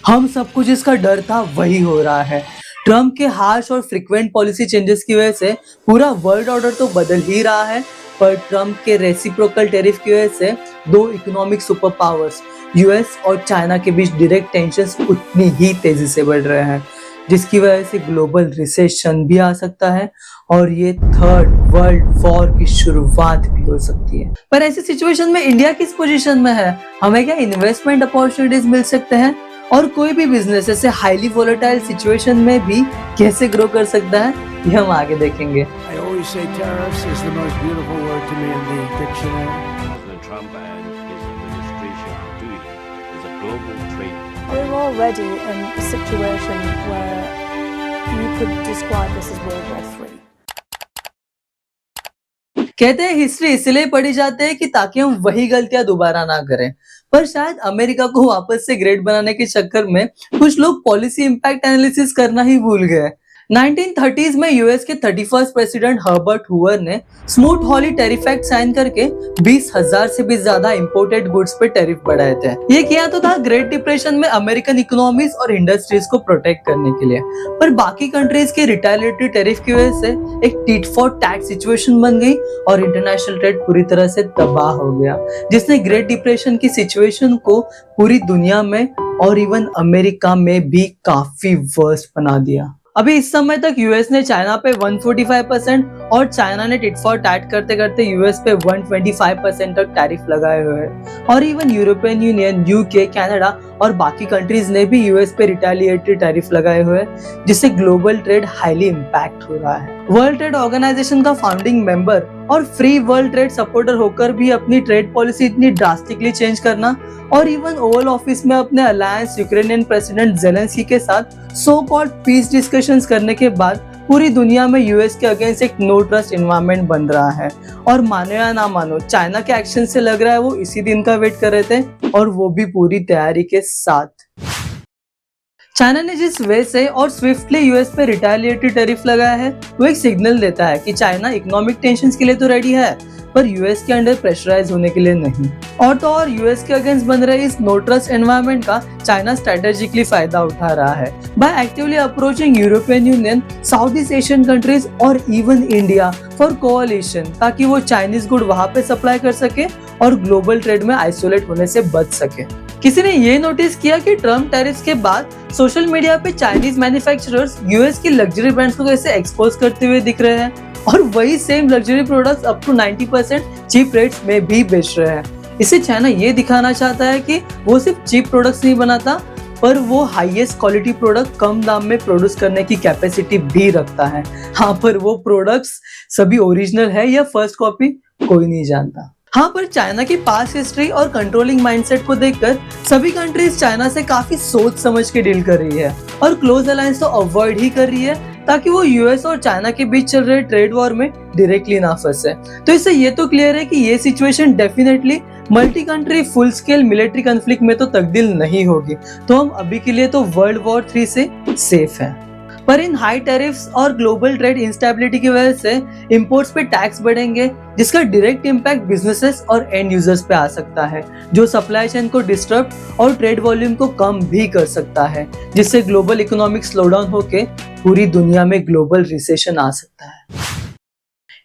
हम सबको जिसका डर था वही हो रहा है। ट्रम्प के हार्श और फ्रीक्वेंट पॉलिसी चेंजेस की वजह से पूरा वर्ल्ड ऑर्डर तो बदल ही रहा है, पर ट्रम्प के रेसिप्रोकल टैरिफ की वजह से दो इकोनॉमिक सुपर पावर्स यूएस और चाइना के बीच डायरेक्ट टेंशंस उतनी ही तेजी से बढ़ रहे हैं, जिसकी वजह से ग्लोबल रिसेशन भी आ सकता है और ये थर्ड वर्ल्ड वॉर की शुरुआत भी हो सकती है। पर ऐसी सिचुएशन में इंडिया किस पोजीशन में है? हमें क्या इन्वेस्टमेंट अपॉर्चुनिटीज मिल सकते हैं और कोई भी बिजनेस ऐसे हाईली वोलेटाइल सिचुएशन में भी कैसे ग्रो कर सकता है, ये हम आगे देखेंगे। I always say tariffs is the most beautiful word to me in the dictionary. President Trump and his administration are doing is a global trade. We're already in a situation where you could describe this as World War III. कहते हैं history इसलिए पढ़ी जाती है कि ताकि हम वही गलतियां दोबारा ना करें, पर शायद अमेरिका को वापस से ग्रेट बनाने के चक्कर में कुछ लोग पॉलिसी इंपैक्ट एनालिसिस करना ही भूल गए। 1930s में यूएस के 31st प्रेसिडेंट हर्बर्ट हूवर ने स्मूथ हॉली टैरिफ एक्ट साइन करके 20,000 से भी ज्यादा इंपोर्टेड गुड्स पे टैरिफ बढ़ाए थे। ये किया तो था ग्रेट डिप्रेशन में अमेरिकन इकोनॉमीज और इंडस्ट्रीज को प्रोटेक्ट करने के लिए, पर बाकी कंट्रीज के रिटेलिएटरी टैरिफ की वजह से एक टिट फॉर टैट सिचुएशन बन गई और इंटरनेशनल ट्रेड पूरी तरह से तबाह हो गया, जिसने ग्रेट डिप्रेशन की सिचुएशन को पूरी दुनिया में और इवन अमेरिका में भी काफी वर्स्ट बना दिया। अभी इस समय तक यूएस ने चाइना पे 145% और चाइना ने टिट फॉर टैट करते करते यूएस पे 125% तक टैरिफ लगाए हुए हैं, और even European Union, UK, Canada और बाकी कंट्रीज ने भी यूएस पे रिटेलिएटरी टैरिफ लगाए हुए हैं, जिससे ग्लोबल ट्रेड हाईली इम्पैक्ट हो रहा है। वर्ल्ड ट्रेड ऑर्गेनाइजेशन का फाउंडिंग मेंबर और फ्री वर्ल्ड ट्रेड सपोर्टर होकर भी अपनी ट्रेड पॉलिसी इतनी ड्रास्टिकली चेंज करना और इवन ओवल ऑफिस में अपने अलायंस यूक्रेनियन प्रेसिडेंट जेलेंस्की के साथ सो कॉल्ड पीस डिस्कशंस करने के बाद पूरी दुनिया में यूएस के अगेंस्ट एक नो ट्रस्ट एनवायरनमेंट बन रहा है। और मानो या ना मानो, चाइना के एक्शन से लग रहा है वो इसी दिन का वेट कर रहे थे, और वो भी पूरी तैयारी के साथ। चाइना ने जिस वे से और स्विफ्टली यूएस पे रिटेलिएटरी टैरिफ लगाया है, वो एक सिग्नल देता है कि चाइना इकोनॉमिक टेंशंस के लिए तो रेडी है, पर यूएस के अंडर प्रेशराइज होने के लिए नहीं। और तो और यूएस के अगेंस्ट बन रहे इस नो ट्रस्ट एनवायरनमेंट का चाइना स्ट्रेटेजिकली फायदा उठा रहा है by actively approaching European Union, South East Asian countries और इवन इंडिया फॉर कोअलिशन, ताकि वो चाइनीज गुड वहां पे सप्लाई कर सके और ग्लोबल ट्रेड में आइसोलेट होने से बच सके। किसी ने ये नोटिस किया कि ट्रम्प टैरिफ्स के बाद सोशल मीडिया पे चाइनीज मैन्युफैक्चरर्स यूएस की लग्जरी ब्रांड्स को कैसे एक्सपोज करते हुए दिख रहे हैं, और वही same luxury products up to 90% cheap rates में भी बेच रहे हैं। इससे चाइना ये दिखाना चाहता है कि वो सिर्फ चीप प्रोडक्ट्स नहीं बनाता, पर वो हाईएस्ट क्वालिटी प्रोडक्ट कम दाम में प्रोड्यूस करने की कैपेसिटी भी रखता है। हाँ, पर वो प्रोडक्ट्स सभी ओरिजिनल है या फर्स्ट कॉपी कोई नहीं जानता। हाँ, पर चाइना की पास्ट हिस्ट्री और कंट्रोलिंग माइंडसेट को देखकर सभी कंट्रीज चाइना से काफी सोच समझ के डील कर रही है और क्लोज अलायंस तो अवॉइड ही कर रही है, ताकि वो यूएस और चाइना के बीच चल रहे ट्रेड वॉर में डायरेक्टली ना फंसे। तो इससे ये तो क्लियर है कि ये situation definitely multi country full scale military conflict में तो तब्दील नहीं होगी, तो हम अभी के लिए तो वर्ल्ड वॉर 3 से सेफ हैं। पर इन हाई टैरिफ्स और ग्लोबल ट्रेड इंस्टेबिलिटी की वजह से इंपोर्ट्स पे टैक्स बढ़ेंगे, जिसका डायरेक्ट इम्पैक्ट बिजनेसेस और एंड यूजर्स पे आ सकता है, जो सप्लाई चेन को डिस्टर्ब और ट्रेड वॉल्यूम को कम भी कर सकता है, जिससे ग्लोबल इकोनॉमिक स्लोडाउन होके पूरी दुनिया में ग्लोबल रिसेशन आ सकता है।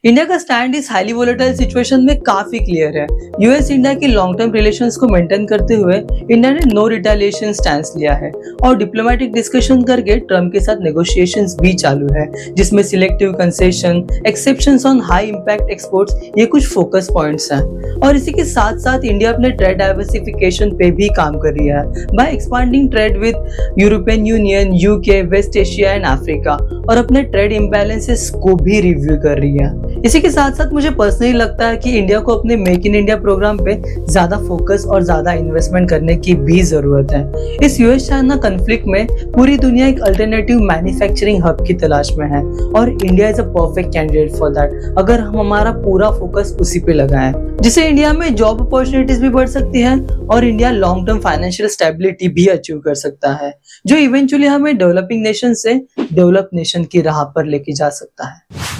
इंडिया का स्टैंड इस हाईली वोलेटाइल सिचुएशन में काफी क्लियर है। यूएस इंडिया की लॉन्ग टर्म रिलेशंस को मेंटेन करते हुए इंडिया ने नो रिटेलिएशन स्टैंस लिया है और डिप्लोमेटिक डिस्कशन करके ट्रम्प के साथ नेगोशिएशंस भी चालू है, जिसमें selective concession, exceptions on high impact exports, ये कुछ फोकस पॉइंट्स हैं। और इसी के साथ साथ इंडिया अपने ट्रेड डाइवर्सिफिकेशन पे भी काम कर रही है by expanding trade with European Union, UK, West Asia and Africa, और अपने ट्रेड इम्बैलेंसेस को भी रिव्यू कर रही है। इसी के साथ साथ मुझे पर्सनली लगता है कि इंडिया को अपने मेक इन इंडिया प्रोग्राम पे ज्यादा फोकस और ज्यादा इन्वेस्टमेंट करने की भी जरूरत है। इस यूएस चाइना कॉन्फ्लिक्ट में पूरी दुनिया एक अल्टरनेटिव मैन्युफैक्चरिंग हब की तलाश में है, और India is a perfect candidate for that, अगर हम हमारा पूरा फोकस उसी पे लगाएं, जिससे इंडिया में जॉब अपॉर्चुनिटीज भी बढ़ सकती है और India long term financial stability भी अचीव कर सकता है, जो इवेंचुअली हमें डेवलपिंग नेशन से डेवलप नेशन की राह पर लेके जा सकता है।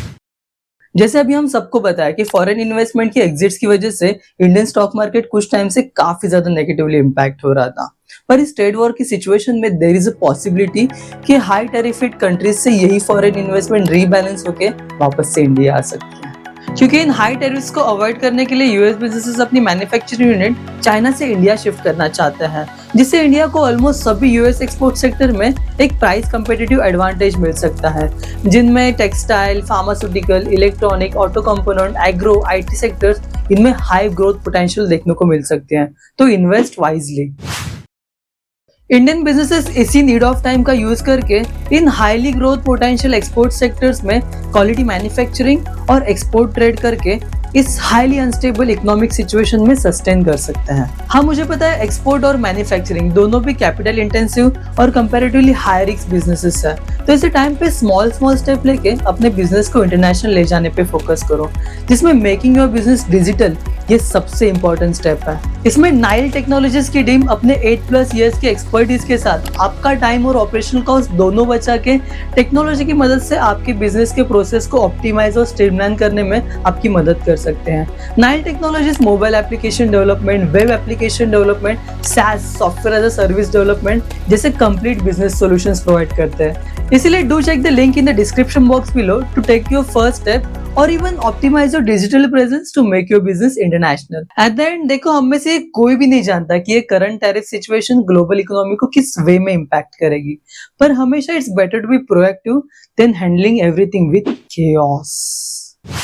जैसे अभी हम सबको पता है कि फॉरेन इन्वेस्टमेंट की एग्जिट्स की वजह से इंडियन स्टॉक मार्केट कुछ टाइम से काफी ज्यादा नेगेटिवली इम्पैक्ट हो रहा था, पर इस ट्रेड वॉर की सिचुएशन में देयर इज अ पॉसिबिलिटी कि हाई टैरिफेड कंट्रीज से यही फॉरेन इन्वेस्टमेंट रीबैलेंस होके वापस से इंडिया आ सकती है, क्योंकि इन हाई टैरिफ्स को अवॉइड करने के लिए यूएस बिजनेसेस अपनी मैन्युफैक्चरिंग यूनिट चाइना से इंडिया शिफ्ट करना चाहते हैं, जिससे इंडिया को ऑलमोस्ट सभी यूएस एक्सपोर्ट सेक्टर में एक प्राइस कंपेटिटिव एडवांटेज मिल सकता है, जिनमें textile, pharmaceutical, electronic, auto component, agro, IT sectors, इनमें हाई ग्रोथ पोटेंशियल देखने को मिल सकते हैं। तो इन्वेस्ट वाइजली। इंडियन बिजनेसेस इसी नीड ऑफ टाइम का यूज करके इन highly growth potential export sectors में क्वालिटी मैन्युफैक्चरिंग और एक्सपोर्ट ट्रेड करके इस हाईली अनस्टेबल इकोनॉमिक सिचुएशन में सस्टेन कर सकते हैं। हाँ, मुझे पता है एक्सपोर्ट और मैन्युफैक्चरिंग दोनों भी कैपिटल इंटेंसिव और कंपैरेटिवली हाई रिस्क बिजनेसेस है, तो इस टाइम पे स्मॉल स्टेप लेके अपने बिजनेस को इंटरनेशनल ले जाने पे फोकस करो, जिसमें मेकिंग योर बिजनेस डिजिटल ये सबसे इंपॉर्टेंट स्टेप है। इसमें नाइल टेक्नोलॉजीज की टीम अपने 8+ इयर्स की एक्सपर्टीज के साथ आपका टाइम और ऑपरेशनल कॉस्ट दोनों बचा के टेक्नोलॉजी की मदद से आपके बिजनेस के प्रोसेस को ऑप्टिमाइज और स्ट्रीमलाइन करने में आपकी मदद कर सकते हैं। Nile technologies mobile application development, web application development, SaaS software as a service development जैसे कंप्लीट बिजनेस सॉल्यूशंस प्रोवाइड करते हैं। इसीलिए do check the link in the description box below to take your first step और even optimize your digital presence to make your business international. At the end देखो, हम में से कोई भी नहीं जानता कि ये current tariff situation global economy को किस वे में इंपैक्ट करेगी, पर हमेशा it's better to be proactive than handling everything with chaos.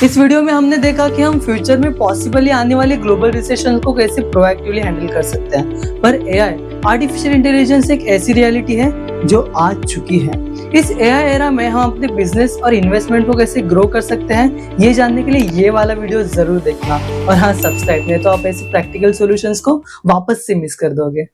इस वीडियो में हमने देखा कि हम फ्यूचर में पॉसिबली आने वाले ग्लोबल रिसेशन को कैसे प्रोएक्टिवली हैंडल कर सकते हैं, पर एआई आर्टिफिशियल इंटेलिजेंस एक ऐसी रियलिटी है जो आ चुकी है। इस एआई एरा में हम अपने बिजनेस और इन्वेस्टमेंट को कैसे ग्रो कर सकते हैं, ये जानने के लिए ये वाला वीडियो जरूर देखना, और हाँ, सब्सक्राइब नहीं तो आप ऐसे प्रैक्टिकल सॉल्यूशंस को वापस से मिस कर दोगे।